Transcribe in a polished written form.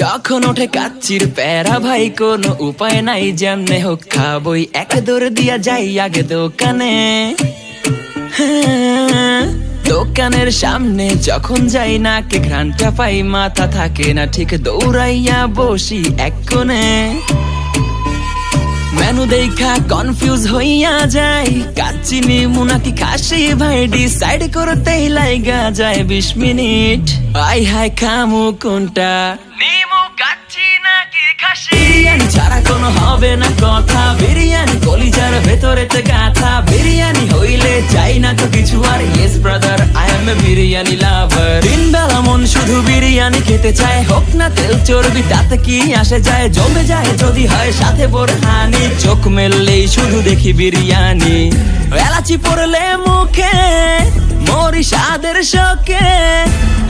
যখন ওঠে কাচ্চির প্যারা ভাই কোনো উপায় নাই, যেমনে হোক খাবই, এক দৌড় দিয়া যাই আগে দোকানে। দোকানের সামনে যখন যাই নাকে ঘ্রাণটা পাই, মাথা থাকে না ঠিক, দৌড়াইয়া বসি এক কোণে। মেনু দেখা কনফিউজ হইয়া যাই, কাচ্চি নিমু নাকি খাসি ভাই, ডিসাইড করতেই লাইগা যায় 20 মিনিট। আই হাই খামু কোনটা, নিমু কাচ্চি নাকি খাসি? বিরিয়ানি ছাড়া কোনো হবে না কথা, বিরিয়ানি কলিজার ভেতরেতে গাথা, বিরিয়ানি হইলে চাই না তো কিছু আর। Yes brother, I M A biryani লাভার। দিন বেলা মন শুধু বিরিয়ানি খেতে চায়, হোক না তেল চর্বি তাতে কি আসে যায়, জমে যায় যদি হয় সাথে বোরহানি। চোখ মেললেই শুধু দেখি বিরিয়ানি, এলাচি পড়লে মুখে মরি স্বাদের শোকে।